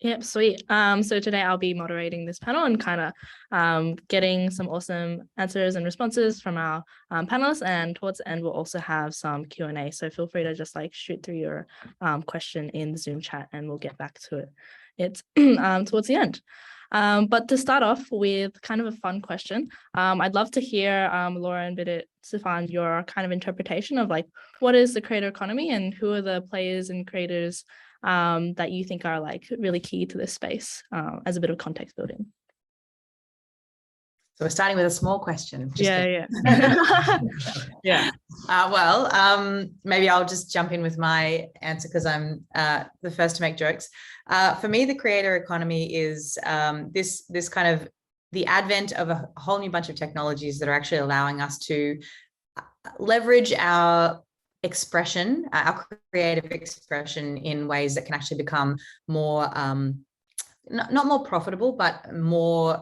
Yep, sweet. So today I'll be moderating this panel and kind of getting some awesome answers and responses from our panelists. And towards the end, we'll also have some Q&A. So feel free to just like shoot through your question in the Zoom chat and we'll get back to it. It's towards the end. But to start off with kind of a fun question, I'd love to hear Laura and Vidit, Stefan, your kind of interpretation of like, what is the creator economy and who are the players and creators that you think are like really key to this space as a bit of context building? So we're starting with a small question. Yeah. Maybe I'll just jump in with my answer because I'm the first to make jokes. For me, the creator economy is this kind of the advent of a whole new bunch of technologies that are actually allowing us to leverage our expression, our creative expression in ways that can actually become more, not more profitable, but more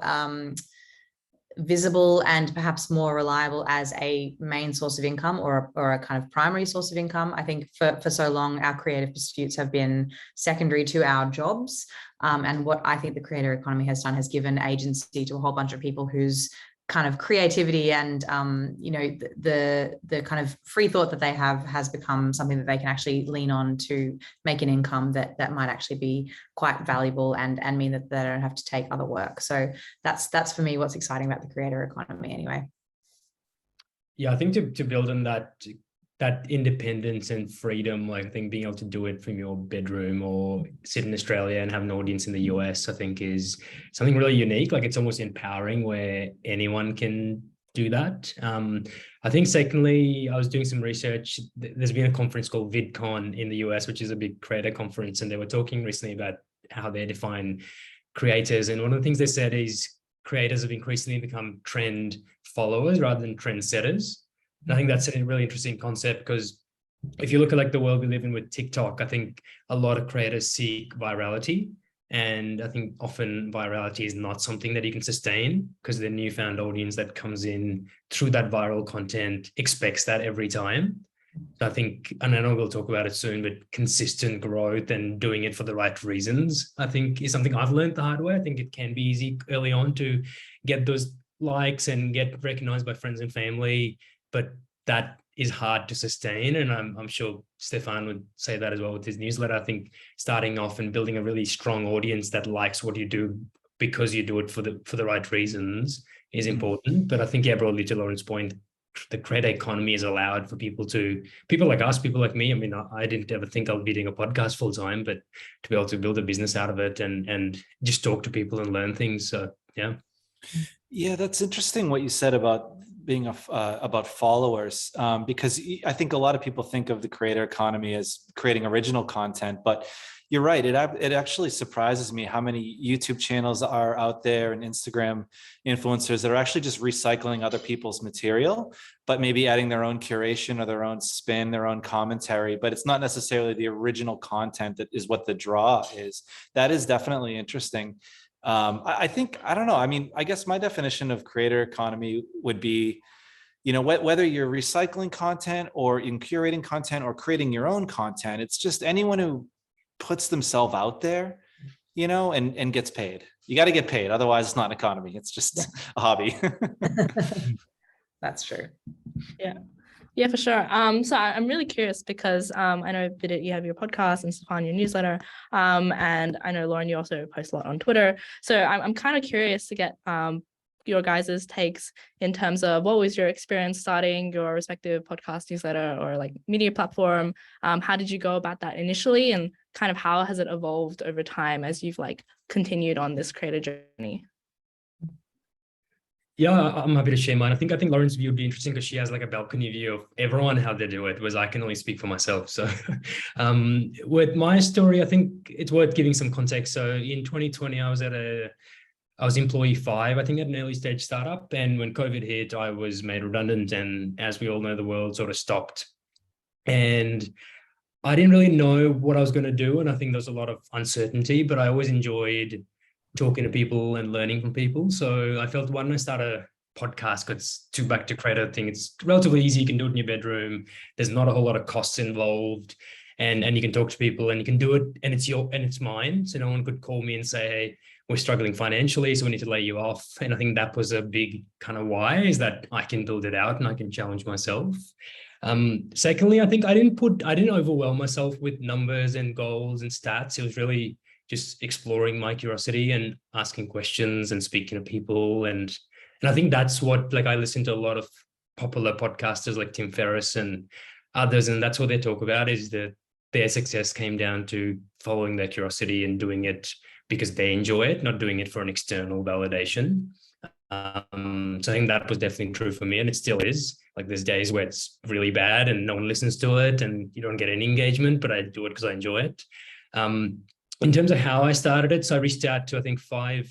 visible and perhaps more reliable as a main source of income or a kind of primary source of income. I think for so long, our creative pursuits have been secondary to our jobs. And what I think the creator economy has done has given agency to a whole bunch of people whose kind of creativity and the kind of free thought that they have has become something that they can actually lean on to make an income that might actually be quite valuable and mean that they don't have to take other work. So that's for me what's exciting about the creator economy anyway. Yeah, I think to build on that independence and freedom, like I think being able to do it from your bedroom or sit in Australia and have an audience in the US, I think is something really unique. Like it's almost empowering where anyone can do that. I think secondly, I was doing some research. There's been a conference called VidCon in the US, which is a big creator conference. And they were talking recently about how they define creators. And one of the things they said is creators have increasingly become trend followers rather than trend setters. And I think that's a really interesting concept because if you look at like the world we live in with TikTok, I think a lot of creators seek virality. And I think often virality is not something that you can sustain because the newfound audience that comes in through that viral content expects that every time. So I think, and I know we'll talk about it soon, but consistent growth and doing it for the right reasons, I think is something I've learned the hard way. I think it can be easy early on to get those likes and get recognized by friends and family, but that is hard to sustain. And I'm sure Stefan would say that as well with his newsletter. I think starting off and building a really strong audience that likes what you do because you do it for the right reasons is important. But I think, yeah, broadly to Lauren's point, the creator economy is allowed for people like us, people like me. I mean, I didn't ever think I'd be doing a podcast full time, but to be able to build a business out of it and just talk to people and learn things. So, yeah. Yeah, that's interesting what you said about being about followers, because I think a lot of people think of the creator economy as creating original content, but you're right. It actually surprises me how many YouTube channels are out there and Instagram influencers that are actually just recycling other people's material, but maybe adding their own curation or their own spin, their own commentary, but it's not necessarily the original content that is what the draw is. That is definitely interesting. I think, I don't know. I mean, I guess my definition of creator economy would be, you know, whether you're recycling content or in curating content or creating your own content, it's just anyone who puts themselves out there, you know, and gets paid. You got to get paid. Otherwise it's not an economy. It's just a hobby. That's true. Yeah, for sure. So I'm really curious because I know Vidit, you have your podcast and Stefan, your newsletter. And I know Lauren, you also post a lot on Twitter. So I'm kind of curious to get your guys' takes in terms of what was your experience starting your respective podcast, newsletter, or like media platform? How did you go about that initially, and kind of how has it evolved over time as you've like continued on this creator journey? Yeah, I'm happy to share mine. I think Lauren's view would be interesting because she has like a balcony view of everyone, how they do it, whereas I can only speak for myself. So with my story, I think it's worth giving some context. So in 2020, I was employee 5, I think, at an early stage startup. And when COVID hit, I was made redundant. And as we all know, the world sort of stopped. And I didn't really know what I was going to do. And I think there's a lot of uncertainty, but I always enjoyed talking to people and learning from people. So I felt, why don't I start a podcast? Because back to creator thing, it's relatively easy. You can do it in your bedroom. There's not a whole lot of costs involved. and you can talk to people and you can do it, and it's mine. So no one could call me and say, hey, we're struggling financially, so we need to lay you off. And I think that was a big kind of why, is that I can build it out and I can challenge myself. Secondly, I think I didn't overwhelm myself with numbers and goals and stats. It was really just exploring my curiosity and asking questions and speaking to people. And I think that's what, like, I listen to a lot of popular podcasters like Tim Ferriss and others, and that's what they talk about, is that their success came down to following their curiosity and doing it because they enjoy it, not doing it for an external validation. So I think that was definitely true for me, and it still is. Like, there's days where it's really bad and no one listens to it and you don't get any engagement, but I do it because I enjoy it. In terms of how I started it, so I reached out to, I think, 5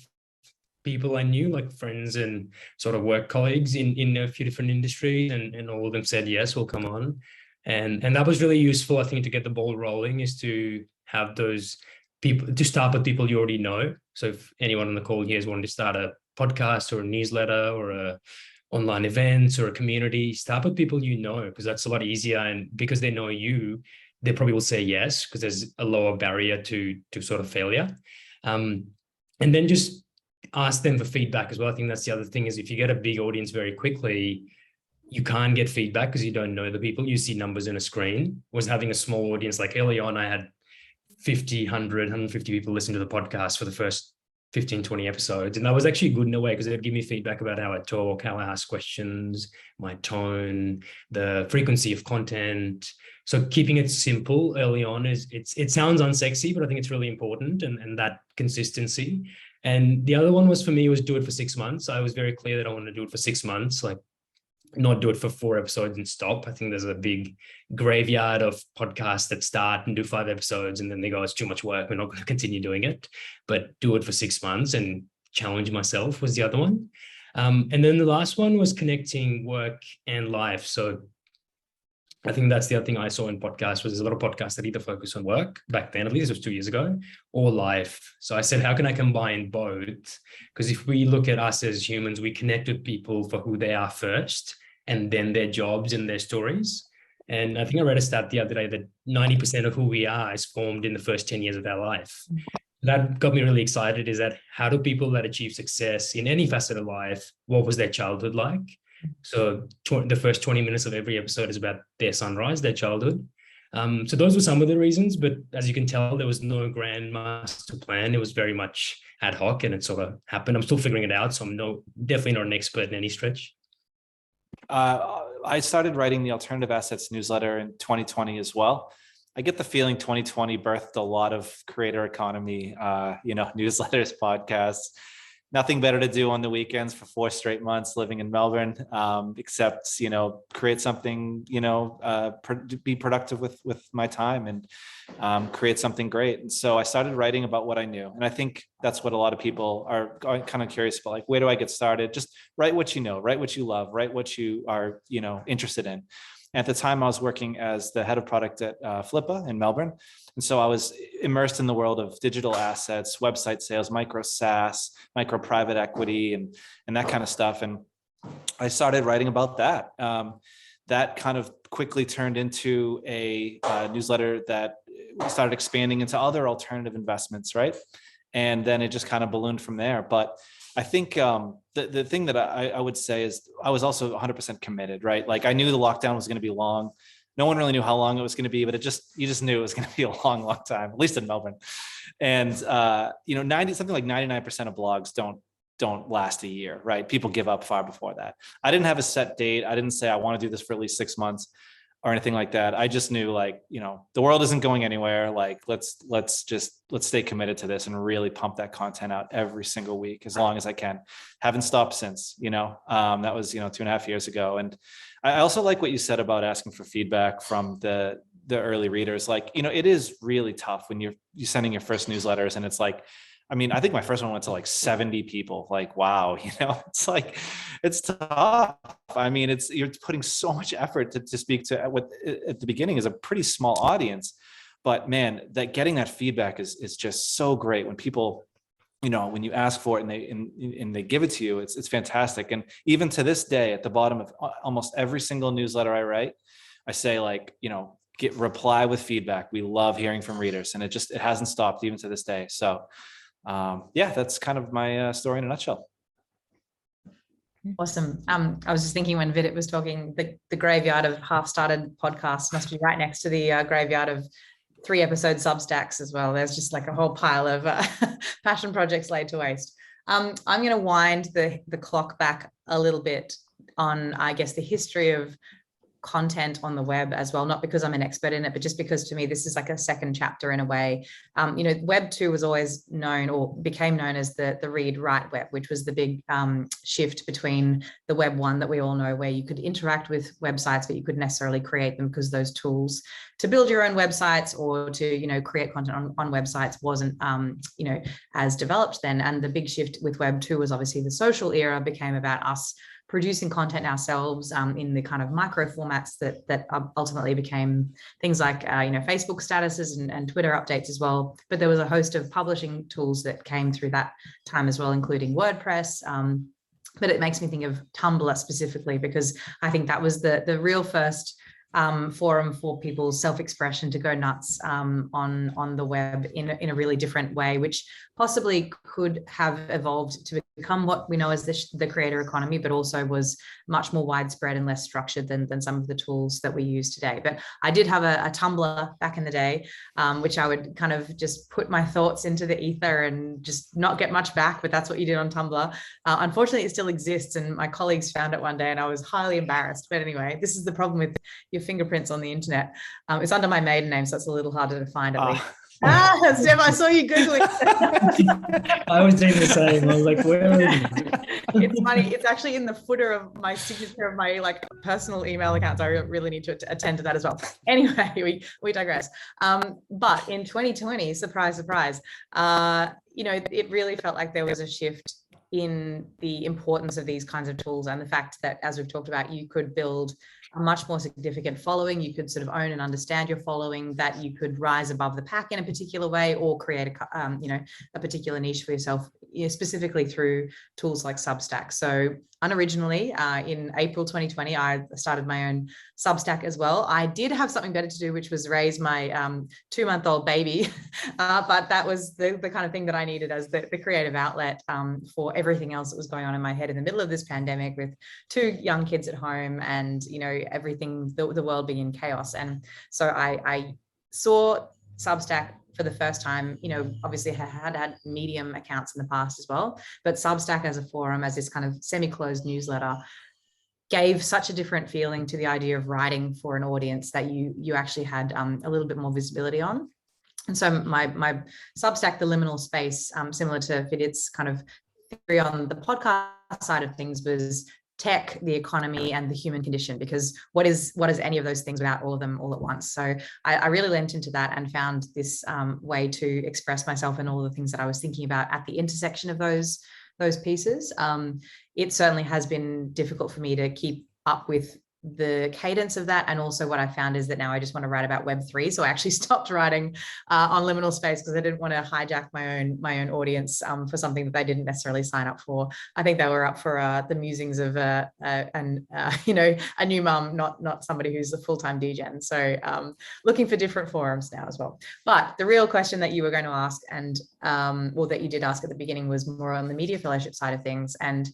people I knew, like friends and sort of work colleagues in a few different industries, and all of them said, yes, we'll come on. And that was really useful, I think, to get the ball rolling, is to have those people, to start with people you already know. So if anyone on the call here is wanting to start a podcast or a newsletter or a online events or a community, start with people you know, because that's a lot easier. And because they know you, they probably will say yes, because there's a lower barrier to sort of failure. And then just ask them for feedback as well. I think that's the other thing, is if you get a big audience very quickly, you can't get feedback because you don't know the people. You see numbers in a screen. Was having a small audience, like early on, I had 50, 100, 150 people listen to the podcast for the first 15, 20 episodes. And that was actually good in a way, because they'd give me feedback about how I talk, how I ask questions, my tone, the frequency of content. So keeping it simple early on it sounds unsexy, but I think it's really important, and that consistency. And the other one was, for me, was do it for 6 months. I was very clear that I want to do it for 6 months, like not do it for 4 episodes and stop. I think there's a big graveyard of podcasts that start and do 5 episodes and then they go, it's too much work, we're not going to continue doing it. But do it for 6 months and challenge myself was the other one. And then the last one was connecting work and life. So I think that's the other thing I saw in podcasts, was there's a lot of podcasts that either focus on work, back then, at least it was 2 years ago, or life. So I said, how can I combine both? Because if we look at us as humans, we connect with people for who they are first, and then their jobs and their stories. And I think I read a stat the other day that 90% of who we are is formed in the first 10 years of our life. That got me really excited, is that how do people that achieve success in any facet of life, what was their childhood like? So the first 20 minutes of every episode is about their sunrise, their childhood. So those were some of the reasons, but as you can tell, there was no grand master plan. It was very much ad hoc, and it sort of happened. I'm still figuring it out, so I'm definitely not an expert in any stretch. I started writing the Alternative Assets newsletter in 2020 as well. I get the feeling 2020 birthed a lot of creator economy, newsletters, podcasts. Nothing better to do on the weekends for 4 straight months living in Melbourne, except, create something, be productive with my time and create something great. And so I started writing about what I knew. And I think that's what a lot of people are kind of curious about, like, where do I get started? Just write what you know, write what you love, write what you are, interested in. At the time, I was working as the head of product at Flippa in Melbourne. And so I was immersed in the world of digital assets, website sales, micro SaaS, micro private equity, and that kind of stuff. And I started writing about that. That kind of quickly turned into a newsletter that started expanding into other alternative investments, right? And then it just kind of ballooned from there. But I think the thing that I would say is I was also 100% committed, right? Like, I knew the lockdown was going to be long. No one really knew how long it was going to be, but you just knew it was going to be a long, long time, at least in Melbourne. And something like 99% of blogs don't last a year, right? People give up far before that. I didn't have a set date. I didn't say I want to do this for at least 6 months or anything like that. I just knew, like, the world isn't going anywhere. Like, let's stay committed to this and really pump that content out every single week as long as I can. Haven't stopped since, that was, 2.5 years ago. And I also like what you said about asking for feedback from the early readers. Like, it is really tough when you're sending your first newsletters, and it's like, I think my first one went to like 70 people. Like, wow, it's like, it's tough. You're putting so much effort to speak to what at the beginning is a pretty small audience, but man, that getting that feedback is just so great when people, when you ask for it and they give it to you, it's fantastic. And even to this day, at the bottom of almost every single newsletter I write, I say, like, reply with feedback. We love hearing from readers, and it hasn't stopped even to this day. So yeah, that's kind of my story in a nutshell. Awesome. I was just thinking when Vidit was talking, the graveyard of half-started podcasts must be right next to the graveyard of 3-episode Substacks as well. There's just like a whole pile of passion projects laid to waste. I'm going to wind the clock back a little bit on, I guess, the history of content on the web as well, not because I'm an expert in it, but just because to me this is like a second chapter in a way. Web 2 was always known, or became known as the read write web, which was the big shift between the web 1 that we all know, where you could interact with websites but you couldn't necessarily create them because those tools to build your own websites or to create content on websites wasn't as developed then. And the big shift with Web 2 was obviously the social era became about us producing content ourselves in the kind of micro formats that ultimately became things like Facebook statuses and Twitter updates as well. But there was a host of publishing tools that came through that time as well, including WordPress. But it makes me think of Tumblr specifically, because I think that was the real first forum for people's self-expression to go nuts on the web in a really different way, which possibly could have evolved to become what we know as the creator economy, but also was much more widespread and less structured than some of the tools that we use today. But I did have a Tumblr back in the day, which I would kind of just put my thoughts into the ether and just not get much back, but that's what you did on Tumblr. Unfortunately, it still exists, and my colleagues found it one day and I was highly embarrassed. But anyway, this is the problem with your fingerprints on the internet. It's under my maiden name, so it's a little harder to find at least. Steph, I saw you Googling. I was doing the same. I was like, where is it? It's funny. It's actually in the footer of my signature of my personal email account. So I really need to attend to that as well. Anyway, we digress. But in 2020, surprise, surprise, it really felt like there was a shift in the importance of these kinds of tools, and the fact that, as we've talked about, you could build a much more significant following. You could sort of own and understand your following, that you could rise above the pack in a particular way, or create a particular niche for yourself, specifically through tools like Substack. So unoriginally, in April 2020, I started my own Substack as well. I did have something better to do, which was raise my 2-month-old baby, but that was the kind of thing that I needed as the creative outlet for everything else that was going on in my head in the middle of this pandemic, with 2 young kids at home and everything, the world being in chaos. And so I saw Substack for the first time. Obviously I had Medium accounts in the past as well, but Substack as a forum, as this kind of semi-closed newsletter, gave such a different feeling to the idea of writing for an audience that you actually had a little bit more visibility on. And so my Substack, the liminal space, similar to Vidit's kind of theory on the podcast side of things, was tech, the economy, and the human condition, because what is any of those things without all of them all at once? So I really lent into that and found this way to express myself and all the things that I was thinking about at the intersection of those pieces. It certainly has been difficult for me to keep up with the cadence of that. And also what I found is that now I just want to write about Web3. So I actually stopped writing on liminal space, because I didn't want to hijack my own audience for something that they didn't necessarily sign up for. I think they were up for the musings of a new mum, not somebody who's a full-time degen. So looking for different forums now as well. But the real question that you were going to ask, and that you did ask at the beginning, was more on the media fellowship side of things. And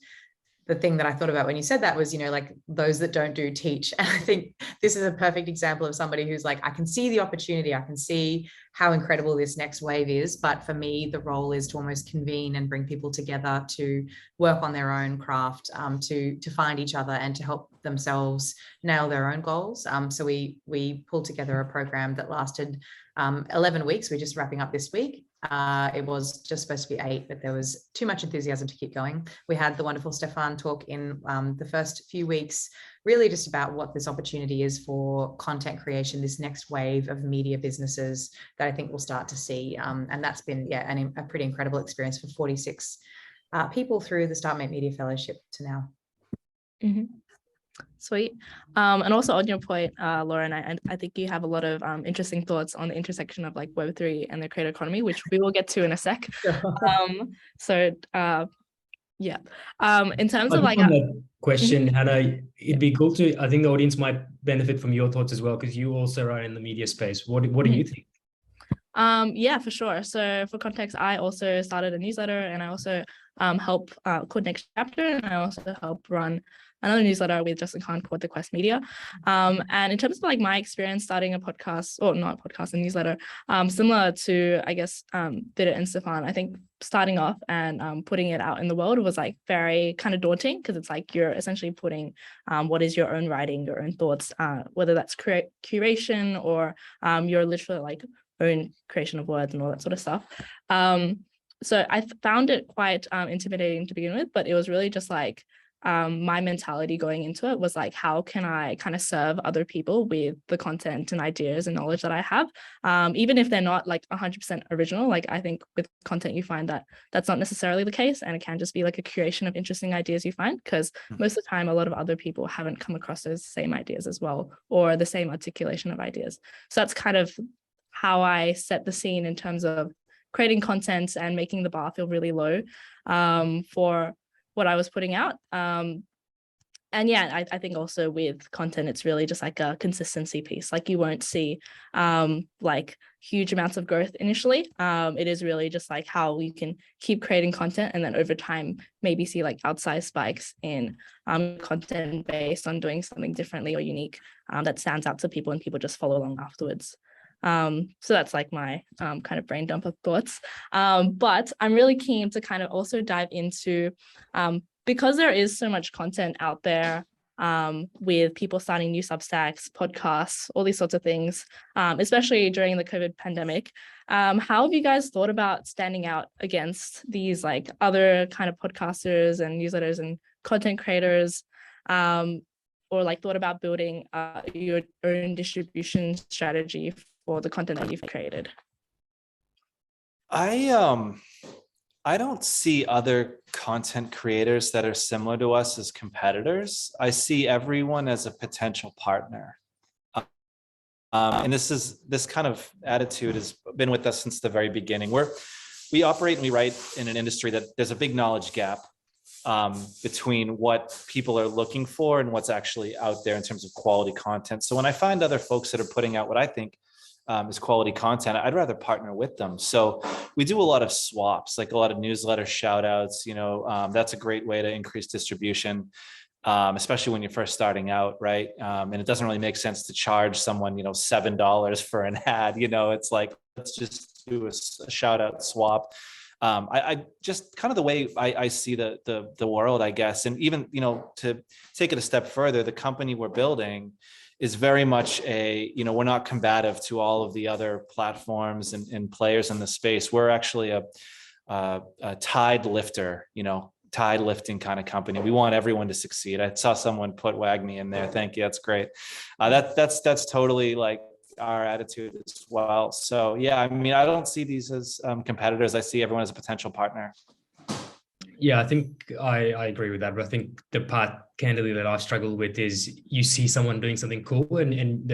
the thing that I thought about when you said that was, like those that don't do teach. And I think this is a perfect example of somebody who's like, I can see the opportunity, I can see how incredible this next wave is. But for me, the role is to almost convene and bring people together to work on their own craft, to find each other and to help themselves nail their own goals. So we pulled together a program that lasted 11 weeks. We're just wrapping up this week. It was just supposed to be 8, but there was too much enthusiasm to keep going. We had the wonderful Stefan talk in the first few weeks, really just about what this opportunity is for content creation, this next wave of media businesses that I think we'll start to see. And that's been, a pretty incredible experience for 46 people through the StartMate Media Fellowship to now. Mm-hmm. Sweet. And also on your point, Laura, and I think you have a lot of interesting thoughts on the intersection of like Web3 and the creator economy, which we will get to in a sec. Yeah. In terms I of just like, on that question, Hannah, it'd be cool to, I think the audience might benefit from your thoughts as well, because you also are in the media space. What do you think? Yeah, for sure. So for context, I also started a newsletter, and I also help called Next Chapter, and I also help run another newsletter with Justin Khan called The Quest Media. And in terms of like my experience starting a podcast, or not a podcast, a newsletter, similar to, I guess, Vidit and Stefan, I think starting off and putting it out in the world was like very kind of daunting, because it's like you're essentially putting what is your own writing, your own thoughts, whether that's curation or your literal like own creation of words and all that sort of stuff. So I found it quite intimidating to begin with, but it was really just like my mentality going into it was like, how can I kind of serve other people with the content and ideas and knowledge that I have, even if they're not like 100% original. Like I think with content you find that that's not necessarily the case, and it can just be like a curation of interesting ideas you find, because most of the time a lot of other people haven't come across those same ideas as well, or the same articulation of ideas. So that's kind of how I set the scene in terms of creating content and making the bar feel really low for what I was putting out. And yeah, I think also with content, it's really just like a consistency piece. Like you won't see like huge amounts of growth initially. It is really just like how you can keep creating content, and then over time maybe see like outsized spikes in content based on doing something differently or unique that stands out to people, and people just follow along afterwards. So that's like my kind of brain dump of thoughts. But I'm really keen to kind of also dive into, because there is so much content out there with people starting new Substacks, podcasts, all these sorts of things, especially during the COVID pandemic. How have you guys thought about standing out against these like other kind of podcasters and newsletters and content creators, or like thought about building your own distribution strategy for the content that you've created? I don't see other content creators that are similar to us as competitors. I see everyone as a potential partner. And this kind of attitude has been with us since the very beginning. We operate and we write in an industry that there's a big knowledge gap between what people are looking for and what's actually out there in terms of quality content. So when I find other folks that are putting out what I think is quality content, I'd rather partner with them. So we do a lot of swaps, like a lot of newsletter shout outs. That's a great way to increase distribution, especially when you're first starting out, right? And it doesn't really make sense to charge someone, $7 for an ad. It's like, let's just do a shout out swap. I just kind of the way I see the world, I guess. And even, to take it a step further, the company we're building is very much we're not combative to all of the other platforms and players in the space. We're actually a tide lifter, tide lifting kind of company. We want everyone to succeed. I saw someone put WAGMI in there. Thank you. That's great. That's totally like our attitude as well. So yeah, I mean, I don't see these as competitors. I see everyone as a potential partner. Yeah, I think I agree with that. But I think the part candidly that I struggle with is you see someone doing something cool, and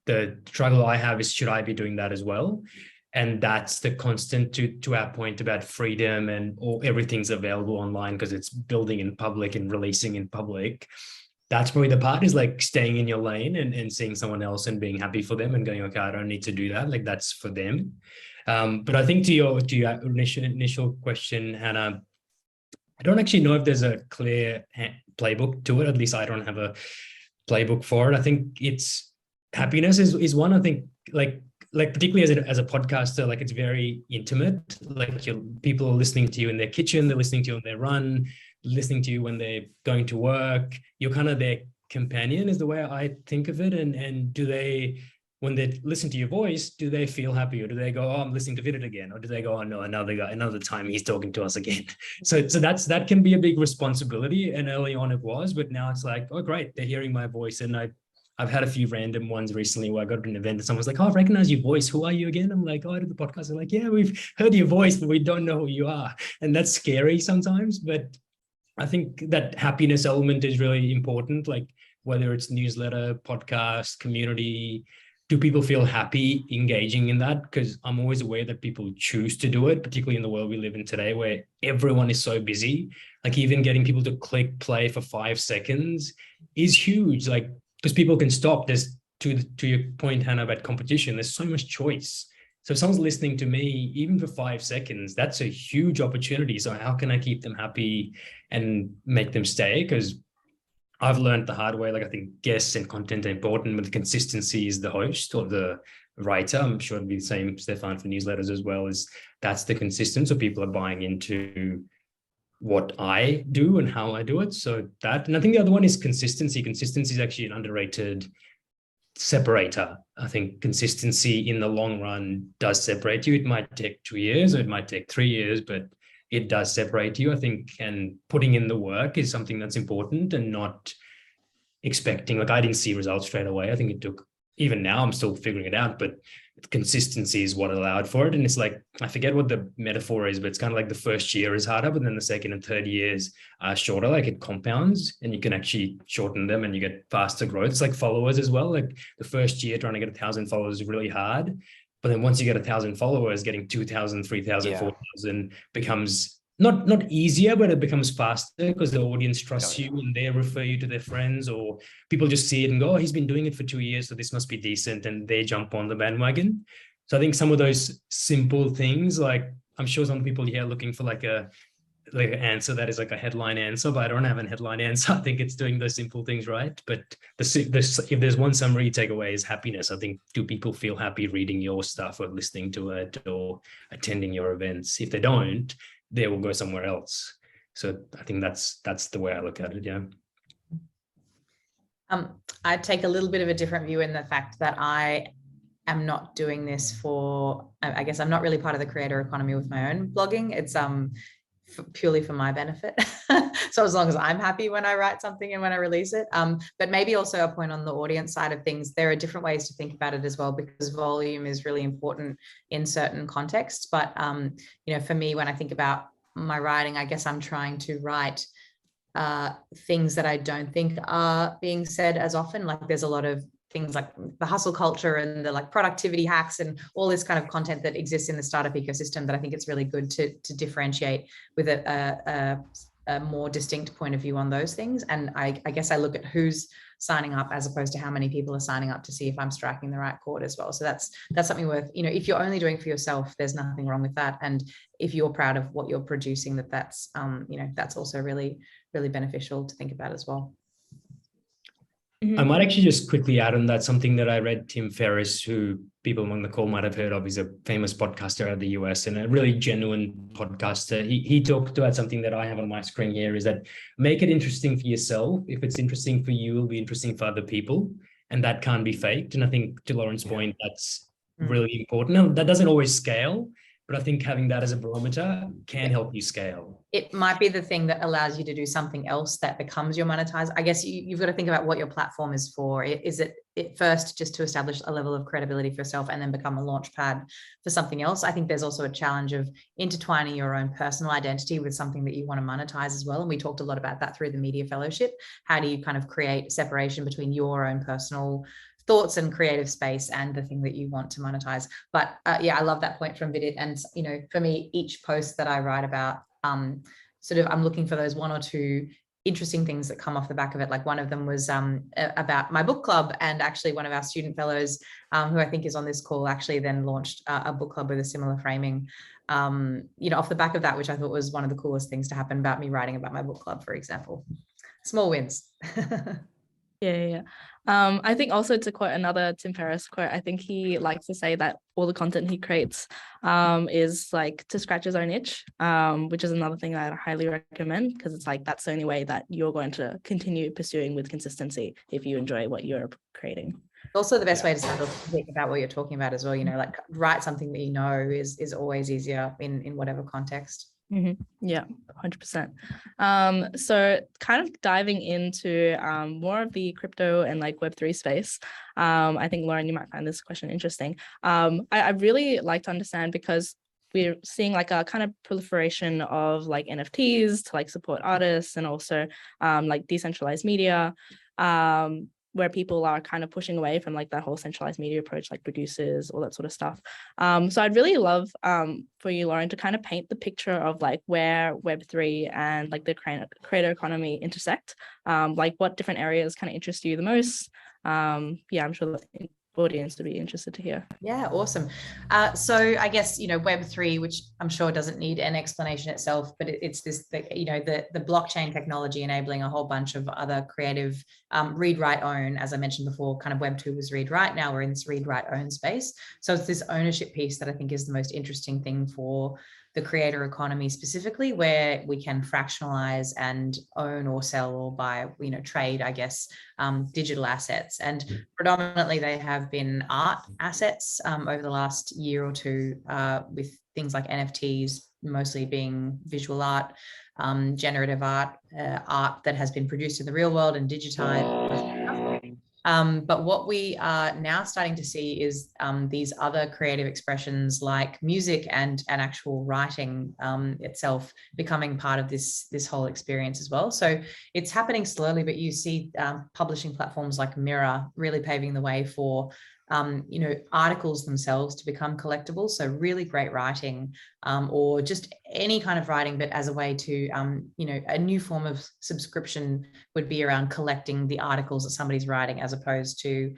the struggle I have is, should I be doing that as well? And that's the constant to our point about freedom and everything's available online because it's building in public and releasing in public. That's probably the part, is like staying in your lane and seeing someone else and being happy for them and going, okay, I don't need to do that. Like that's for them. But I think to your initial question, Hannah, I don't actually know if there's a clear playbook to it. At least I don't have a playbook for it. I think it's happiness is one. I think like particularly as a podcaster, like it's very intimate. Like people are listening to you in their kitchen, they're listening to you on their run, listening to you when they're going to work. You're kind of their companion, is the way I think of it. And do they, when they listen to your voice, do they feel happy, or do they go, oh, I'm listening to Vidit again, or do they go, oh no, another time he's talking to us again? So that can be a big responsibility. And early on it was, but now it's like, oh great, they're hearing my voice. And I've had a few random ones recently where I got to an event and someone's like, oh, I recognize your voice. Who are you again? I'm like, oh, I did the podcast. They're like, yeah, we've heard your voice, but we don't know who you are. And that's scary sometimes. But I think that happiness element is really important. Like whether it's newsletter, podcast, community, do people feel happy engaging in that? Because I'm always aware that people choose to do it, particularly in the world we live in today, where everyone is so busy. Like even getting people to click play for 5 seconds is huge. Like, because people can stop. There's to your point, Hannah, about competition. There's so much choice. So if someone's listening to me, even for 5 seconds, that's a huge opportunity. So how can I keep them happy and make them stay? Because I've learned the hard way. Like I think guests and content are important, but the consistency is the host or the writer. I'm sure it'd be the same, Stefan, for newsletters as well. Is that's the consistency. So people are buying into what I do and how I do it. So that, and I think the other one is consistency. Consistency is actually an underrated separator. I think consistency in the long run does separate you. It might take 2 years or it might take 3 years, but it does separate you, I think. And putting in the work is something that's important, and not expecting, like I didn't see results straight away. I think it took, even now I'm still figuring it out, but consistency is what allowed for it. And it's like, I forget what the metaphor is, but it's kind of like the first year is harder, but then the second and third years are shorter. Like it compounds and you can actually shorten them and you get faster growth. It's like followers as well. Like the first year trying to get 1,000 followers is really hard. But then once you get 1,000 followers, getting 2,000, 3,000, Yeah. 4,000 becomes not easier, but it becomes faster because the audience trusts you and they refer you to their friends, or people just see it and go, oh, he's been doing it for 2 years, so this must be decent, and they jump on the bandwagon. So I think some of those simple things, like I'm sure some people here are looking for like an answer that is like a headline answer, but I don't have a headline answer. I think it's doing those simple things right. But if there's one summary takeaway is happiness. I think, do people feel happy reading your stuff or listening to it or attending your events? If they don't, they will go somewhere else. So I think that's the way I look at it. Yeah. I take a little bit of a different view in the fact that I am not doing this for, I guess I'm not really part of the creator economy with my own blogging. It's purely for my benefit. So as long as I'm happy when I write something and when I release it, but maybe also a point on the audience side of things, there are different ways to think about it as well, because volume is really important in certain contexts. But for me, when I think about my writing, I guess I'm trying to write things that I don't think are being said as often. Like there's a lot of things like the hustle culture and the like productivity hacks and all this kind of content that exists in the startup ecosystem that I think it's really good to differentiate with a more distinct point of view on those things. And I guess I look at who's signing up as opposed to how many people are signing up to see if I'm striking the right chord as well. So that's something worth, if you're only doing for yourself, there's nothing wrong with that. And if you're proud of what you're producing, that's also really, really beneficial to think about as well. I might actually just quickly add on that something that I read. Tim Ferriss, who people among the call might have heard of, he's a famous podcaster out of the US and a really genuine podcaster. He talked about something that I have on my screen here, is that make it interesting for yourself. If it's interesting for you, it'll be interesting for other people, and that can't be faked. And I think to Lauren's point, that's really important. Now, that doesn't always scale, but I think having that as a barometer can help you scale. It might be the thing that allows you to do something else that becomes your monetized. I guess you've got to think about what your platform is for. Is it first just to establish a level of credibility for yourself and then become a launch pad for something else? I think there's also a challenge of intertwining your own personal identity with something that you want to monetize as well. And we talked a lot about that through the Media Fellowship. How do you kind of create separation between your own personal thoughts and creative space and the thing that you want to monetize? But I love that point from Vidit. And for me, each post that I write about, I'm looking for those one or two interesting things that come off the back of it. Like one of them was about my book club, and actually one of our student fellows, who I think is on this call, actually then launched a book club with a similar framing, off the back of that, which I thought was one of the coolest things to happen about me writing about my book club, for example. Small wins. Yeah. I think also, to quote another Tim Ferriss quote, I think he likes to say that all the content he creates is like to scratch his own itch, which is another thing that I highly recommend, because it's like that's the only way that you're going to continue pursuing with consistency if you enjoy what you're creating. Also, the best way to start to think about what you're talking about as well, like write something that is always easier in whatever context. Mm-hmm. Yeah, 100%. So kind of diving into more of the crypto and like Web3 space, I think, Lauren, you might find this question interesting. I really like to understand, because we're seeing like a kind of proliferation of like NFTs to like support artists, and also like decentralized media. where people are kind of pushing away from like that whole centralized media approach, like producers, all that sort of stuff. So I'd really love for you, Lauren, to kind of paint the picture of like where Web3 and like the creator economy intersect, like what different areas kind of interest you the most. Yeah, I'm sure the audience would be interested to hear. Yeah, awesome. So I guess, Web3, which I'm sure doesn't need an explanation itself, but it's this, the blockchain technology enabling a whole bunch of other creative read, write, own. As I mentioned before, kind of Web2 was read, write. Now we're in this read, write, own space. So it's this ownership piece that I think is the most interesting thing for the creator economy specifically, where we can fractionalize and own or sell or buy, trade, I guess, digital assets. And predominantly they have been art assets over the last year or two, with things like NFTs, mostly being visual art, generative art, art that has been produced in the real world and digitized. But what we are now starting to see is these other creative expressions like music and actual writing itself becoming part of this whole experience as well. So it's happening slowly, but you see publishing platforms like Mirror really paving the way for articles themselves to become collectible. So really great writing, or just any kind of writing, but as a way to, a new form of subscription would be around collecting the articles that somebody's writing, as opposed to,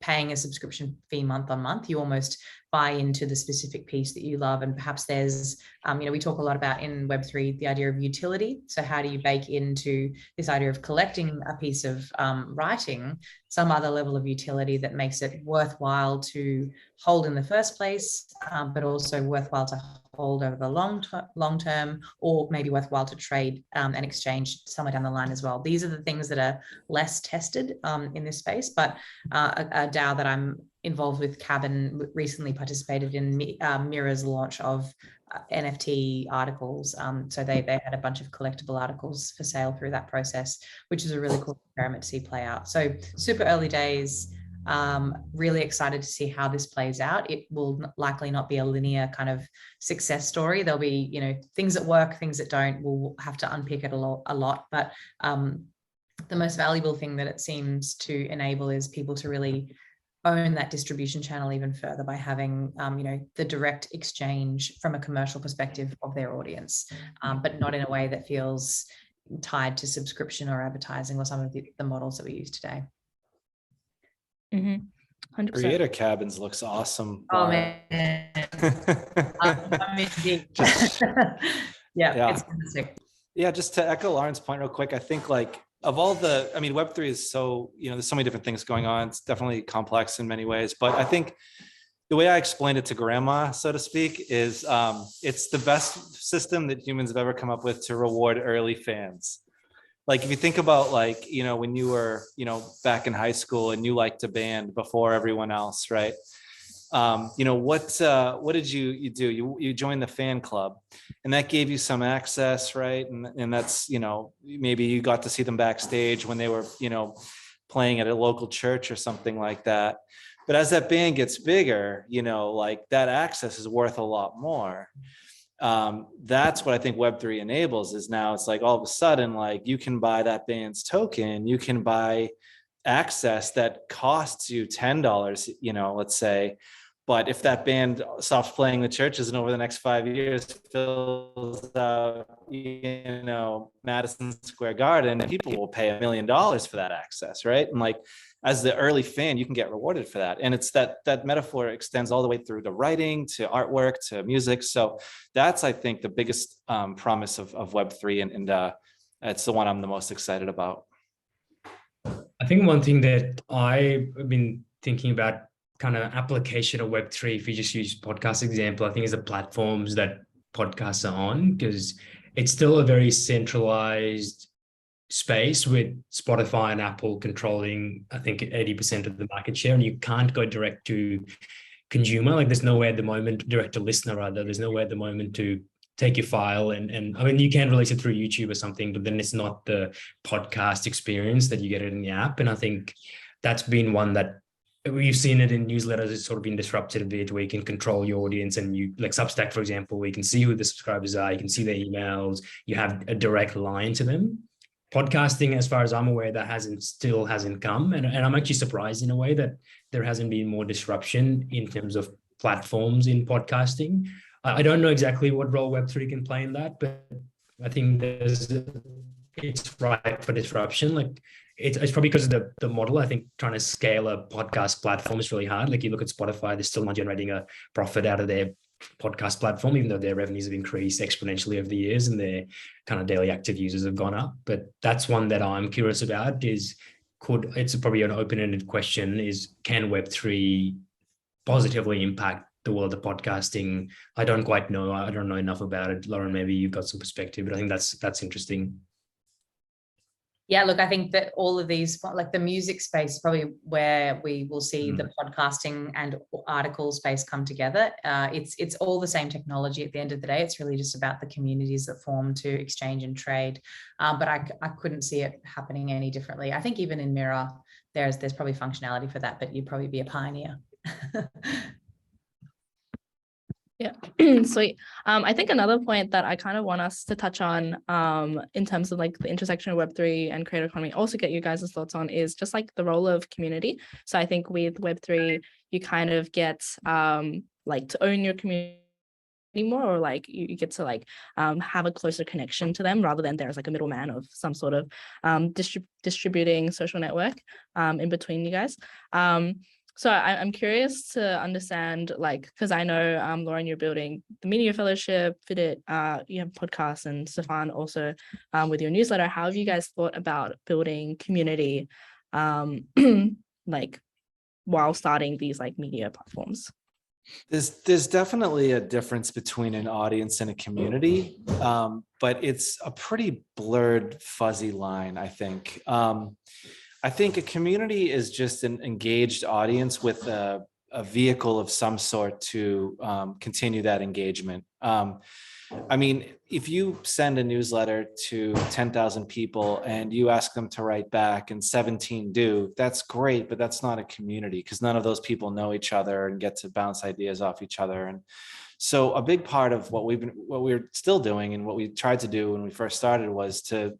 paying a subscription fee month on month. You almost buy into the specific piece that you love. And perhaps there's, we talk a lot about in Web3, the idea of utility. So how do you bake into this idea of collecting a piece of writing some other level of utility that makes it worthwhile to hold in the first place, but also worthwhile to hold over the long term, or maybe worthwhile to trade and exchange somewhere down the line as well. These are the things that are less tested in this space, but a DAO that I'm involved with, Cabin, recently participated in Mirror's launch of NFT articles. So they had a bunch of collectible articles for sale through that process, which is a really cool experiment to see play out. So super early days. Really excited to see how this plays out. It will likely not be a linear kind of success story. There'll be, things that work, things that don't. We'll have to unpick it a lot. But the most valuable thing that it seems to enable is people to really own that distribution channel even further by having, the direct exchange from a commercial perspective of their audience, but not in a way that feels tied to subscription or advertising or some of the models that we use today. 100%. Creator Cabins looks awesome. Oh man. Yeah, it's fantastic. Yeah, just to echo Lauren's point real quick, I think like of all the, Web3 is so, there's so many different things going on. It's definitely complex in many ways, but I think the way I explained it to grandma, so to speak, is it's the best system that humans have ever come up with to reward early fans. Like if you think about like, when you were, back in high school and you liked a band before everyone else, right? What did you do? You joined the fan club, and that gave you some access, right? And that's, maybe you got to see them backstage when they were, playing at a local church or something like that. But as that band gets bigger, like that access is worth a lot more. That's what I think Web3 enables, is now it's like all of a sudden, like you can buy that band's token, you can buy access that costs you $10, let's say. But if that band stops playing the churches and over the next 5 years fills out, Madison Square Garden, and people will pay $1 million for that access, right? And like, as the early fan, you can get rewarded for that. And it's that metaphor extends all the way through to writing, to artwork, to music. So that's, I think, the biggest promise of Web3. And it's the one I'm the most excited about. I think one thing that I've been thinking about, kind of application of Web3, if you just use podcast example, I think is the platforms that podcasts are on, because it's still a very centralized space with Spotify and Apple controlling, I think, 80% of the market share, and you can't go direct to consumer. Like there's nowhere at the moment, direct to listener rather, there's nowhere at the moment to take your file and you can release it through YouTube or something, but then it's not the podcast experience that you get it in the app. And I think that's been one that we've seen it in newsletters. It's sort of been disrupted a bit, where you can control your audience, and you, like Substack, for example, where you can see who the subscribers are, you can see their emails, you have a direct line to them. podcasting, as far as I'm aware, that still hasn't come. And I'm actually surprised in a way that there hasn't been more disruption in terms of platforms in podcasting. I don't know exactly what role Web3 can play in that, but I think it's ripe for disruption. Like it's probably because of the model. I think trying to scale a podcast platform is really hard. Like you look at Spotify, they're still not generating a profit out of their podcast platform, even though their revenues have increased exponentially over the years and their kind of daily active users have gone up. But that's one that I'm curious about it's probably an open-ended question is, can Web3 positively impact the world of podcasting? I don't quite know. I don't know enough about it. Lauren, maybe you've got some perspective, but I think that's interesting. Yeah, look, I think that all of these, like the music space, is probably where we will see the podcasting and article space come together. It's all the same technology at the end of the day. It's really just about the communities that form to exchange and trade. But I couldn't see it happening any differently. I think even in Mirror, there's probably functionality for that, but you'd probably be a pioneer. Yeah, sweet. I think another point that I kind of want us to touch on in terms of like the intersection of Web3 and creator economy, also get you guys' thoughts on, is just like the role of community. So I think with Web3, you kind of get like to own your community more, or like you get to like have a closer connection to them rather than there's like a middleman of some sort of distributing social network in between you guys. So I'm curious to understand, like, because I know, Lauren, you're building the Media Fellowship, Fidit, you have podcasts, and Stefan also with your newsletter. How have you guys thought about building community, like, while starting these like media platforms? There's definitely a difference between an audience and a community, but it's a pretty blurred, fuzzy line, I think. I think a community is just an engaged audience with a vehicle of some sort to continue that engagement. I mean, if you send a newsletter to 10,000 people and you ask them to write back and 17 do, that's great, but that's not a community because none of those people know each other and get to bounce ideas off each other. And so a big part of what we're still doing and what we tried to do when we first started was to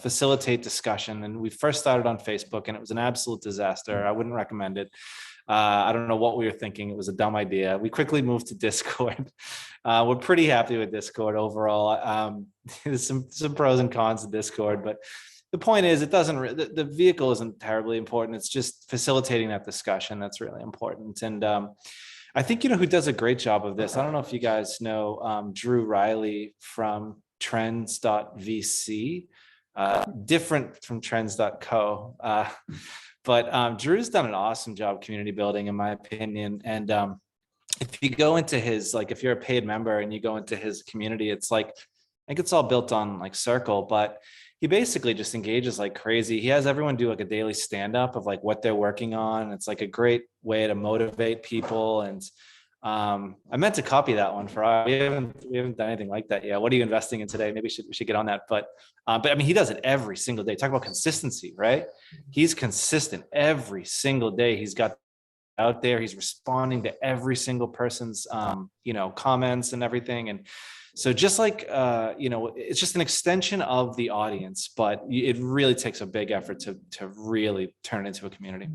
facilitate discussion. And we first started on Facebook and it was an absolute disaster. I wouldn't recommend it. I don't know what we were thinking. It was a dumb idea. We quickly moved to Discord. We're pretty happy with Discord overall. There's some pros and cons to Discord, but the point is the vehicle isn't terribly important. It's just facilitating that discussion. That's really important. And I think, who does a great job of this. I don't know if you guys know Drew Riley from trends.vc. Different from trends.co. But Drew's done an awesome job community building, in my opinion. And if you go into his, like, if you're a paid member and you go into his community, it's like, I think it's all built on like Circle, but he basically just engages like crazy. He has everyone do like a daily stand-up of like what they're working on. It's like a great way to motivate people. And I meant to copy that one we haven't done anything like that yet. What are you investing in today? Maybe we should get on that. But I mean, he does it every single day. Talk about consistency, right? He's consistent every single day. He's got out there. He's responding to every single person's, comments and everything. And so just like, it's just an extension of the audience, but it really takes a big effort to really turn it into a community.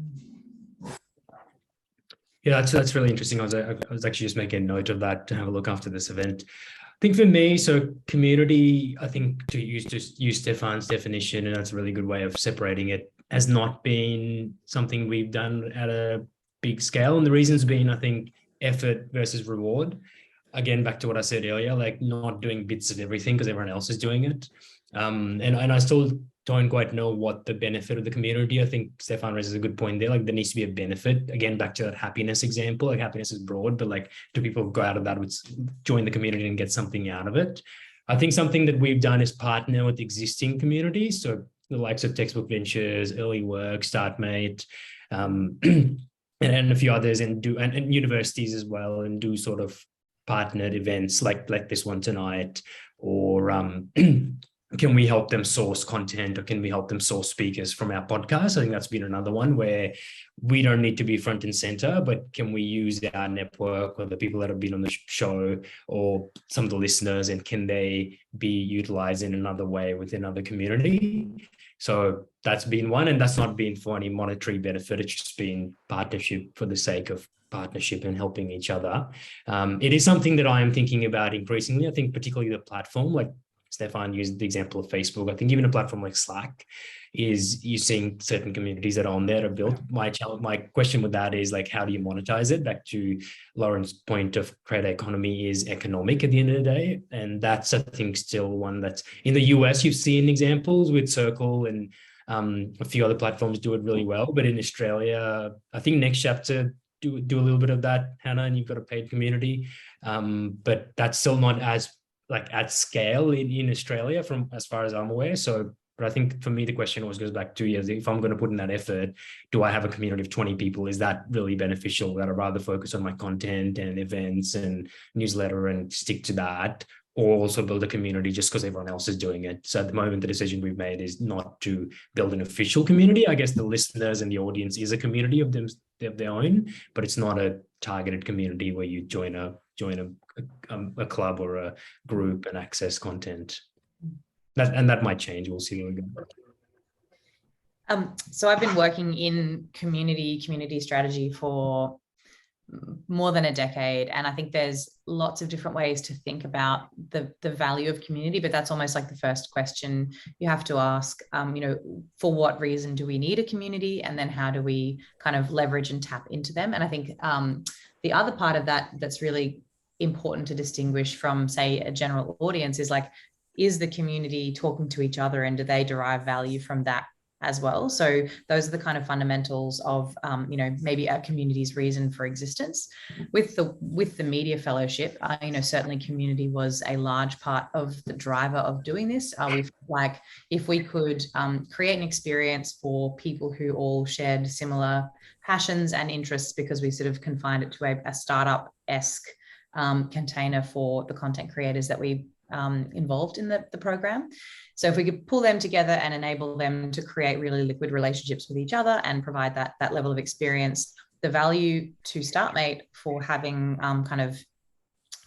Yeah, that's really interesting. I was actually just making a note of that to have a look after this event. I think for me, so community, I think to use Stefan's definition, and that's a really good way of separating it, has not been something we've done at a big scale. And the reasons being, I think, effort versus reward. Again, back to what I said earlier, like not doing bits of everything because everyone else is doing it. And I still don't quite know what the benefit of the community. I think Stefan raises a good point there. Like there needs to be a benefit. Again, back to that happiness example, like happiness is broad, but like do people go out of that, join the community and get something out of it? I think something that we've done is partner with existing communities. So the likes of Textbook Ventures, Early Work, StartMate, and a few others, and universities as well, and do sort of partnered events like this one tonight, or can we help them source content, or can we help them source speakers from our podcast? I think that's been another one where we don't need to be front and center, but can we use our network or the people that have been on the show or some of the listeners, and can they be utilized in another way within another community? So that's been one, and that's not been for any monetary benefit. It's just been partnership for the sake of partnership and helping each other. It is something that I am thinking about increasingly. I think particularly the platform, like Stefan used the example of Facebook. I think even a platform like Slack is using certain communities that are on there to build. My question with that is like, how do you monetize it? Back to Lauren's point of creator economy is economic at the end of the day. And that's, I think, still one that's in the US, you've seen examples with Circle and a few other platforms do it really well. But in Australia, I think Next Chapter do a little bit of that, Hannah, and you've got a paid community. But that's still not as like at scale in Australia from as far as I'm aware. So, but I think for me, the question always goes back 2 years. If I'm going to put in that effort, do I have a community of 20 people? Is that really beneficial? That I'd rather focus on my content and events and newsletter and stick to that, or also build a community just because everyone else is doing it. So at the moment, the decision we've made is not to build an official community. I guess the listeners and the audience is a community of them, of their own, but it's not a targeted community where you join a club or a group and access content. That might change. We'll see where we go. So I've been working in community strategy for more than a decade, and I think there's lots of different ways to think about the value of community, but that's almost like the first question you have to ask. For what reason do we need a community, and then how do we kind of leverage and tap into them? And I think the other part of that that's really important to distinguish from, say, a general audience is like, is the community talking to each other, and do they derive value from that as well? So those are the kind of fundamentals of maybe a community's reason for existence. With the media fellowship, certainly community was a large part of the driver of doing this. We felt like if we could create an experience for people who all shared similar passions and interests, because we sort of confined it to a startup-esque container for the content creators that we involved in the program. So if we could pull them together and enable them to create really liquid relationships with each other and provide that level of experience, the value to StartMate for having kind of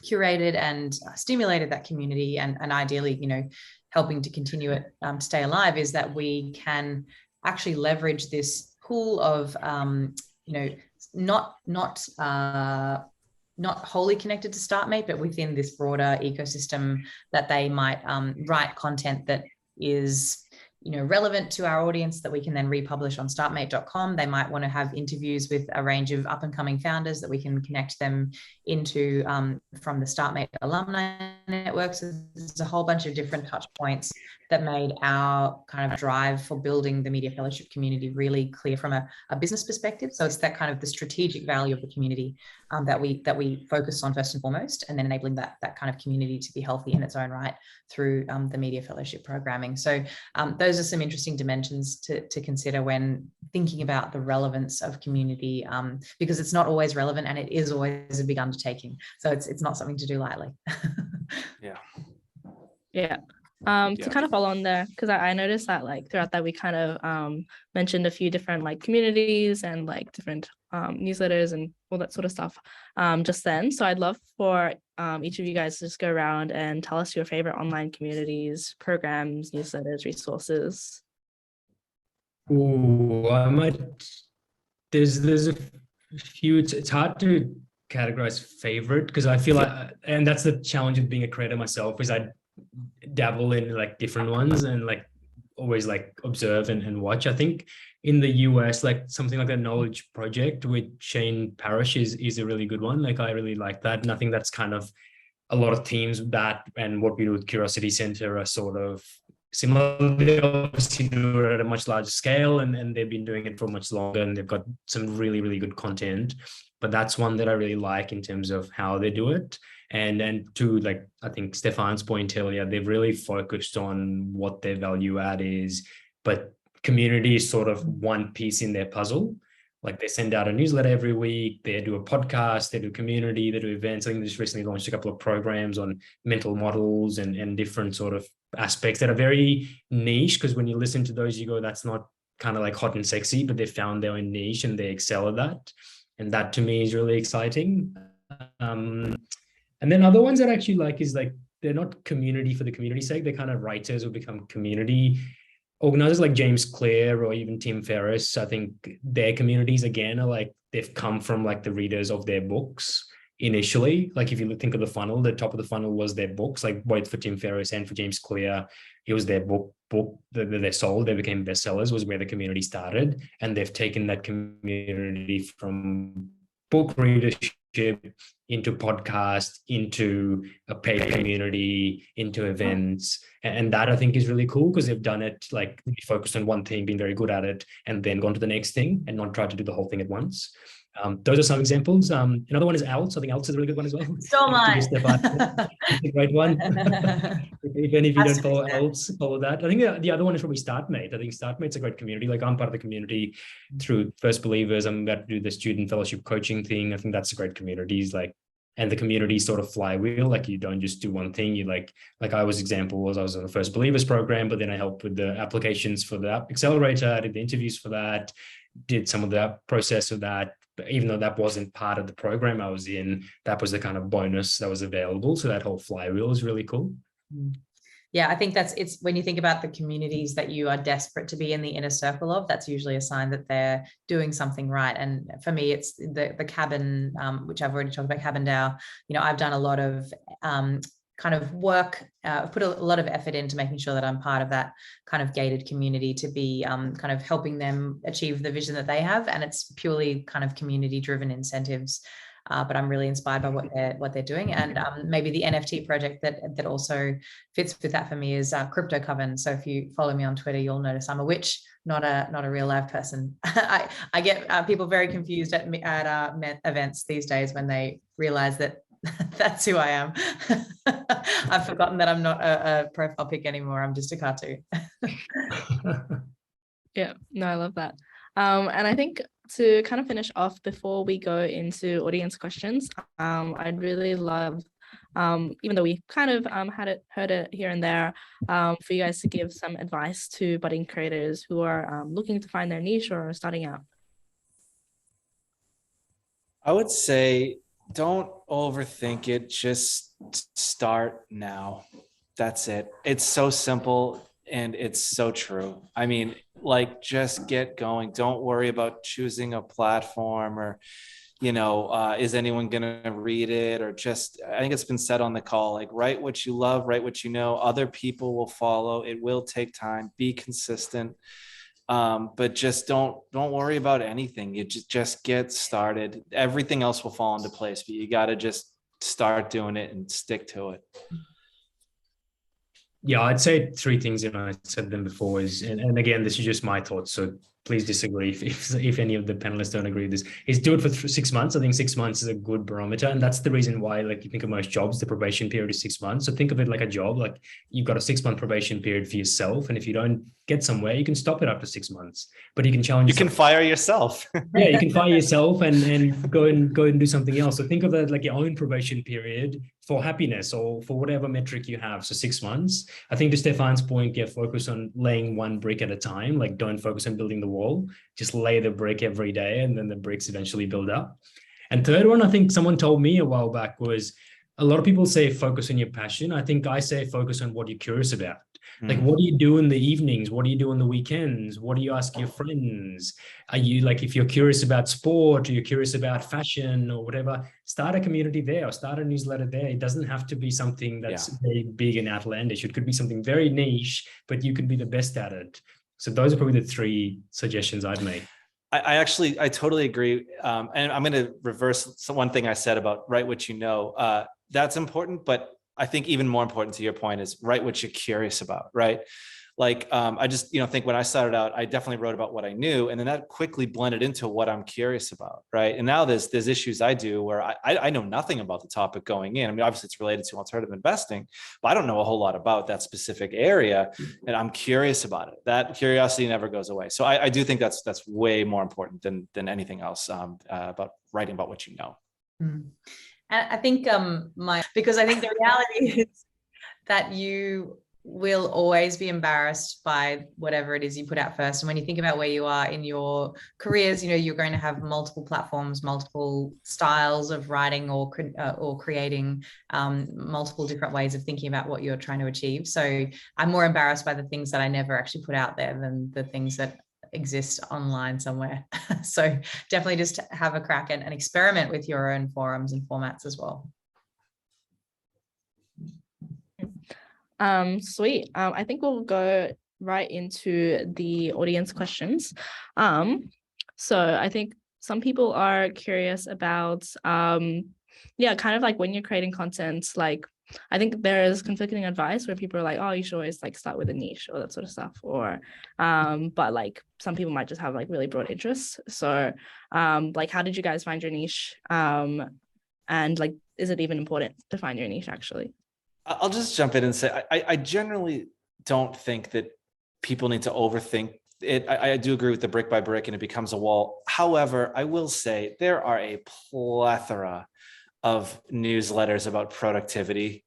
curated and stimulated that community and ideally, helping to continue it to stay alive, is that we can actually leverage this pool of, not wholly connected to StartMate, but within this broader ecosystem, that they might write content that is relevant to our audience that we can then republish on startmate.com. They might want to have interviews with a range of up and coming founders that we can connect them into from the StartMate alumni network. So there's a whole bunch of different touch points that made our kind of drive for building the media fellowship community really clear from a business perspective. So it's that kind of the strategic value of the community that we focus on first and foremost, and then enabling that kind of community to be healthy in its own right through the media fellowship programming. So those are some interesting dimensions to consider when thinking about the relevance of community, because it's not always relevant and it is always a big undertaking. So it's not something to do lightly. Yeah. To kind of follow on there, because I noticed that like throughout that we kind of mentioned a few different like communities and like different newsletters and all that sort of stuff just then. So I'd love for each of you guys to just go around and tell us your favorite online communities, programs, newsletters, resources. Oh, I might. There's a few. It's hard to categorize favorite, because I feel like, and that's the challenge of being a creator myself, is I dabble in like different ones and like always like observe and watch. I think in the US, like something like the Knowledge Project with Shane Parrish is a really good one. Like I really like that. And I think that's kind of a lot of teams with that, and what we do with Curiosity Center are sort of similar. They obviously do it at a much larger scale, and they've been doing it for much longer, and they've got some really, really good content. But that's one that I really like in terms of how they do it. And to like, I think Stefan's point earlier, they've really focused on what their value add is, but community is sort of one piece in their puzzle. Like they send out a newsletter every week, they do a podcast, they do community, they do events. I think they just recently launched a couple of programs on mental models and different sort of aspects that are very niche, because when you listen to those, you go, that's not kind of like hot and sexy, but they found their own niche and they excel at that. And that to me is really exciting. And then other ones that I actually like is like, they're not community for the community sake. They're kind of writers who become community organizers, like James Clear or even Tim Ferriss. I think their communities again are like, they've come from like the readers of their books initially. Like if you think of the funnel, the top of the funnel was their books, like both for Tim Ferriss and for James Clear, it was their book that they sold, they became bestsellers, was where the community started. And they've taken that community from book readership into podcast, into a paid community, into events. And that I think is really cool, because they've done it like focused on one thing, being very good at it, and then gone to the next thing and not try to do the whole thing at once. Those are some examples. Another one is Owls. I think Owls is a really good one as well. So mine. It's a great one. If any of you don't follow Owls, follow that. I think the other one is probably StartMate. I think StartMate's a great community. Like I'm part of the community through First Believers. I'm about to do the student fellowship coaching thing. I think that's a great community. Like, and the community sort of flywheel. Like you don't just do one thing. You like I was on the First Believers program, but then I helped with the applications for the accelerator. I did the interviews for that, did some of the process of that. But even though that wasn't part of the program I was in, that was the kind of bonus that was available. So that whole flywheel is really cool. Yeah, I think it's when you think about the communities that you are desperate to be in the inner circle of, that's usually a sign that they're doing something right. And for me, it's the cabin, which I've already talked about, Cabin DAO. I've done a lot of kind of work, put a lot of effort into making sure that I'm part of that kind of gated community to be kind of helping them achieve the vision that they have. And it's purely kind of community driven incentives. But I'm really inspired by what they're doing. And maybe the NFT project that also fits with that for me is Crypto Coven. So if you follow me on Twitter, you'll notice I'm a witch, not a real live person. I get people very confused at events these days when they realize that that's who I am. I've forgotten that I'm not a profile pic anymore. I'm just a cartoon. Yeah, no, I love that. And I think to kind of finish off before we go into audience questions, I'd really love, even though we kind of heard it here and there, for you guys to give some advice to budding creators who are looking to find their niche or starting out. I would say don't overthink it. Just start now. That's it. It's so simple and it's so true. I mean, like, just get going. Don't worry about choosing a platform or, is anyone going to read it? Or just, I think it's been said on the call, like, write what you love, write what you know. Other people will follow. It will take time. Be consistent. But just don't worry about anything. You just get started. Everything else will fall into place, but you got to just start doing it and stick to it. Yeah, I'd say three things, I said them before, and again, this is just my thoughts, so please disagree if any of the panelists don't agree with this, is do it for 6 months. I think 6 months is a good barometer. And that's the reason why, like, you think of most jobs, the probation period is 6 months. So think of it like a job, like you've got a 6-month probation period for yourself. And if you don't get somewhere, you can stop it after 6 months, but you can challenge yourself. You can fire yourself. Yeah, you can fire yourself and go and do something else. So think of that like your own probation period for happiness or for whatever metric you have. So 6 months. I think to Stefan's point, focus on laying one brick at a time. Like, don't focus on building the wall, just lay the brick every day, and then the bricks eventually build up. And third one, I think someone told me a while back, was a lot of people say focus on your passion. I think I say focus on what you're curious about. Like, what do you do in the evenings? What do you do on the weekends? What do you ask your friends? Are you, like, if you're curious about sport or you're curious about fashion or whatever, start a community there or start a newsletter there. It doesn't have to be something that's very big and outlandish. It could be something very niche, but you could be the best at it. So those are probably the three suggestions I'd make. I totally agree. And I'm going to reverse one thing I said about write what you know. That's important, but I think even more important to your point is write what you're curious about, right? Like, I just, think when I started out, I definitely wrote about what I knew, and then that quickly blended into what I'm curious about, right? And now there's issues I do where I know nothing about the topic going in. I mean, obviously it's related to alternative investing, but I don't know a whole lot about that specific area, and I'm curious about it. That curiosity never goes away. So I do think that's way more important than anything else about writing about what you know. Mm. And I think because I think the reality is that you will always be embarrassed by whatever it is you put out first. And when you think about where you are in your careers, you know, you're going to have multiple platforms, multiple styles of writing or creating, multiple different ways of thinking about what you're trying to achieve. So I'm more embarrassed by the things that I never actually put out there than the things that exist online somewhere. So definitely just have a crack and experiment with your own forums and formats as well. Sweet. I think we'll go right into the audience questions. So I think some people are curious about, yeah, kind of like when you're creating content, like I think there is conflicting advice where people are like, oh, you should always like start with a niche or that sort of stuff, or but like some people might just have like really broad interests. So like how did you guys find your niche? And like, is it even important to find your niche actually? I'll just jump in and say, I generally don't think that people need to overthink it. I do agree with the brick by brick and it becomes a wall. However, I will say there are a plethora of newsletters about productivity.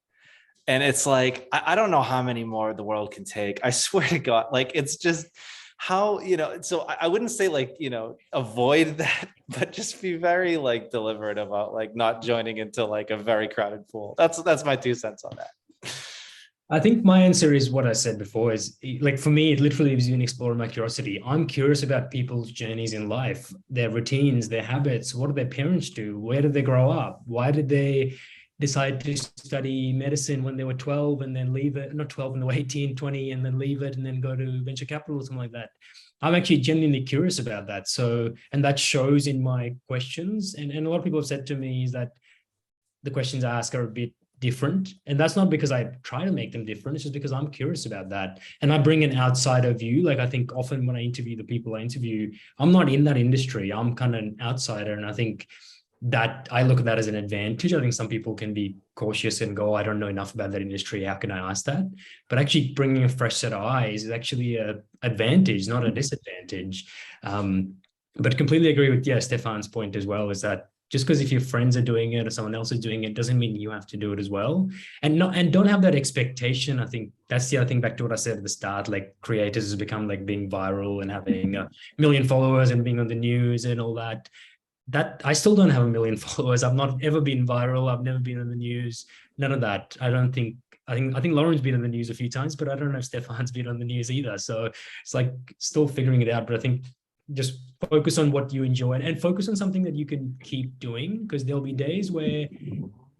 And it's like, I don't know how many more the world can take. I swear to God, like, it's just how, you know, so I wouldn't say like, you know, avoid that, but just be very like deliberate about like not joining into like a very crowded pool. That's my 2 cents on that. I think my answer is what I said before, is like, for me, it literally is even exploring my curiosity. I'm curious about people's journeys in life, their routines, their habits. What do their parents do? Where did they grow up? Why did they decide to study medicine when they were 12 and then leave it, not 12, when they were 18, 20, and then leave it and then go to venture capital or something like that? I'm actually genuinely curious about that. So, and that shows in my questions. And a lot of people have said to me is that the questions I ask are a bit different. And that's not because I try to make them different. It's just because I'm curious about that. And I bring an outsider view. Like I think often when I interview the people I interview, I'm not in that industry. I'm kind of an outsider. And I think that I look at that as an advantage. I think some people can be cautious and go, I don't know enough about that industry. How can I ask that? But actually bringing a fresh set of eyes is actually an advantage, not a disadvantage. But completely agree with, yeah, Stefan's point as well, is that just because if your friends are doing it or someone else is doing it doesn't mean you have to do it as well. And don't have that expectation. I think that's the other thing, back to what I said at the start, like creators has become like being viral and having 1 million followers and being on the news and all that. That I still don't have 1 million followers. I've not ever been viral. I've never been on the news. None of that. I think Lauren's been on the news a few times, but I don't know if Stefan's been on the news either. So it's like still figuring it out. But I think just focus on what you enjoy and focus on something that you can keep doing, because there'll be days where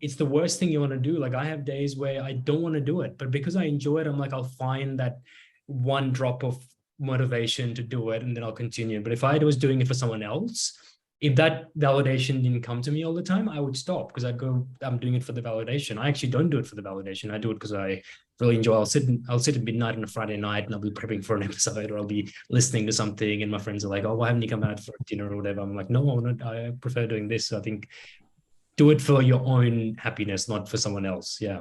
it's the worst thing you want to do. Like I have days where I don't want to do it, but because I enjoy it, I'm like, I'll find that one drop of motivation to do it and then I'll continue. But if I was doing it for someone else, if that validation didn't come to me all the time, I would stop, because I'd go, I'm doing it for the validation. I actually don't do it for the validation. I do it because I really enjoy. I'll sit at midnight on a Friday night and I'll be prepping for an episode, or I'll be listening to something and my friends are like, oh, why haven't you come out for dinner or whatever? I'm like, no, I prefer doing this. So I think do it for your own happiness, not for someone else. Yeah.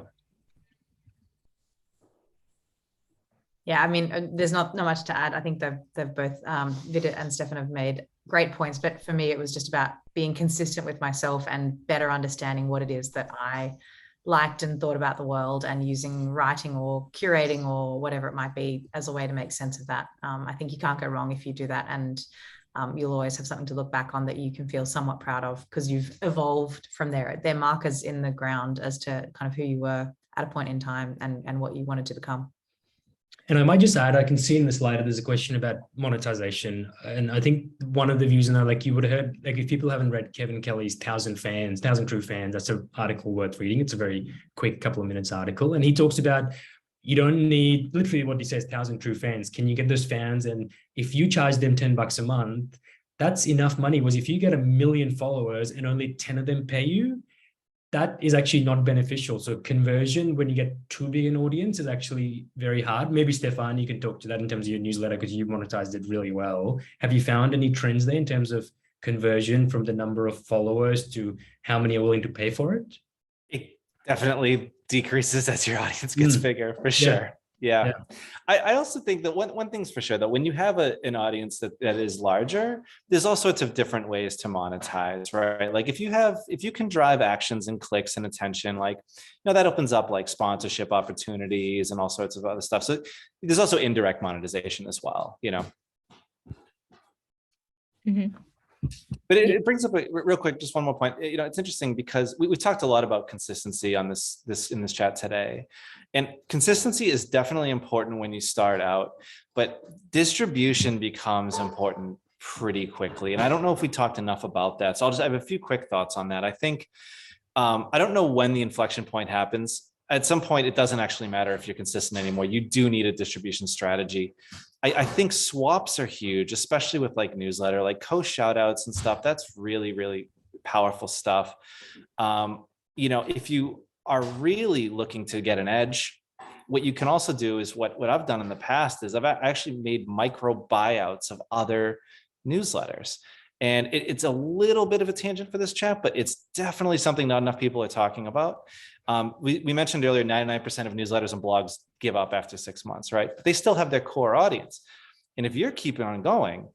Yeah, I mean, there's not much to add. I think they've both, Vidit and Stefan, have made great points. But for me, it was just about being consistent with myself and better understanding what it is that I liked and thought about the world, and using writing or curating or whatever it might be as a way to make sense of that. I think you can't go wrong if you do that. And you'll always have something to look back on that you can feel somewhat proud of, because you've evolved from there. They're markers in the ground as to kind of who you were at a point in time and what you wanted to become. And I might just add, I can see in the slide, there's a question about monetization. And I think one of the views in there, like you would have heard, like if people haven't read Kevin Kelly's 1,000 True Fans, that's an article worth reading. It's a very quick couple of minutes article. And he talks about, you don't need, literally what he says, 1,000 true fans. Can you get those fans? And if you charge them $10 a month, that's enough money. Was if you get 1 million followers and only 10 of them pay you, that is actually not beneficial. So conversion, when you get too big an audience, is actually very hard. Maybe Stefan, you can talk to that in terms of your newsletter, because you monetized it really well. Have you found any trends there in terms of conversion from the number of followers to how many are willing to pay for it? It definitely decreases as your audience gets bigger, for sure. Yeah. Yeah. I also think that one thing's for sure that when you have an audience that is larger, there's all sorts of different ways to monetize, right? Like if you can drive actions and clicks and attention, like, that opens up like sponsorship opportunities and all sorts of other stuff. So there's also indirect monetization as well, Mhm. But it brings up real quick, just one more point. It's interesting because we talked a lot about consistency on this in this chat today, and consistency is definitely important when you start out, but distribution becomes important pretty quickly. And I don't know if we talked enough about that. So I have a few quick thoughts on that. I think I don't know when the inflection point happens. At some point, it doesn't actually matter if you're consistent anymore. You do need a distribution strategy. I think swaps are huge, especially with like newsletter, like shout outs and stuff. That's really, really powerful stuff. If you are really looking to get an edge, what you can also do is what I've done in the past is I've actually made micro buyouts of other newsletters. And it's a little bit of a tangent for this chat, but it's definitely something not enough people are talking about. We mentioned earlier, 99% of newsletters and blogs give up after 6 months, right? But they still have their core audience. And if you're keeping on going,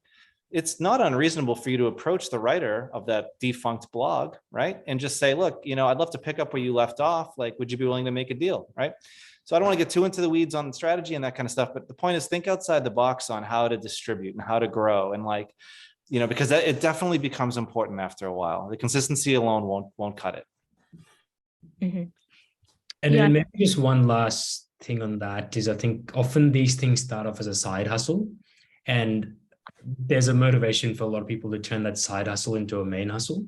it's not unreasonable for you to approach the writer of that defunct blog, right? And just say, look, I'd love to pick up where you left off. Like, would you be willing to make a deal, right? So I don't want to get too into the weeds on strategy and that kind of stuff. But the point is, think outside the box on how to distribute and how to grow. And like, because it definitely becomes important after a while. The consistency alone won't cut it. Mm-hmm. And Yeah. then maybe just one last thing on that is I think often these things start off as a side hustle, and there's a motivation for a lot of people to turn that side hustle into a main hustle.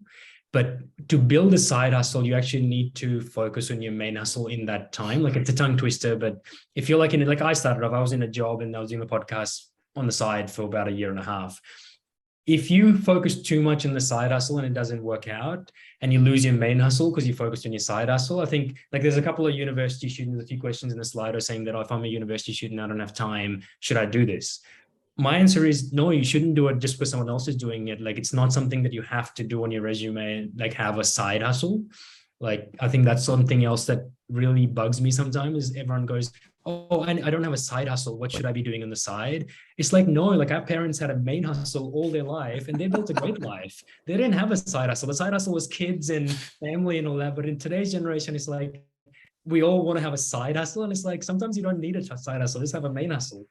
But to build a side hustle, you actually need to focus on your main hustle in that time. Like, it's a tongue twister, but if you're like I started off, I was in a job and I was doing a podcast on the side for about 1.5 years. If you focus too much on the side hustle and it doesn't work out and you lose your main hustle because you focused on your side hustle, I think like there's a couple of university students, a few questions in the Slido saying that if I'm a university student, I don't have time, should I do this? My answer is no, you shouldn't do it just because someone else is doing it. Like, it's not something that you have to do on your resume, like have a side hustle. Like, I think that's something else that really bugs me sometimes is everyone goes, oh, I don't have a side hustle. What should I be doing on the side? It's like, no, like our parents had a main hustle all their life and they built a great life. They didn't have a side hustle. The side hustle was kids and family and all that. But in today's generation, it's like, we all want to have a side hustle. And it's like, sometimes you don't need a side hustle, just have a main hustle.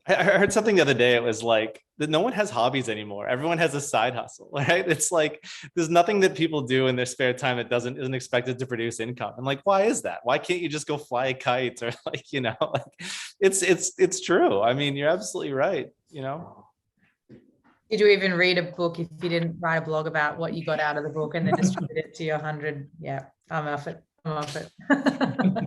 I heard something the other day. It was like that no one has hobbies anymore. Everyone has a side hustle, right? It's like there's nothing that people do in their spare time that isn't expected to produce income. And like, why is that? Why can't you just go fly a kite or like, like it's true. I mean, you're absolutely right. Did you even read a book if you didn't write a blog about what you got out of the book and then distribute it to your 100? Yeah, I'm off it. Yeah.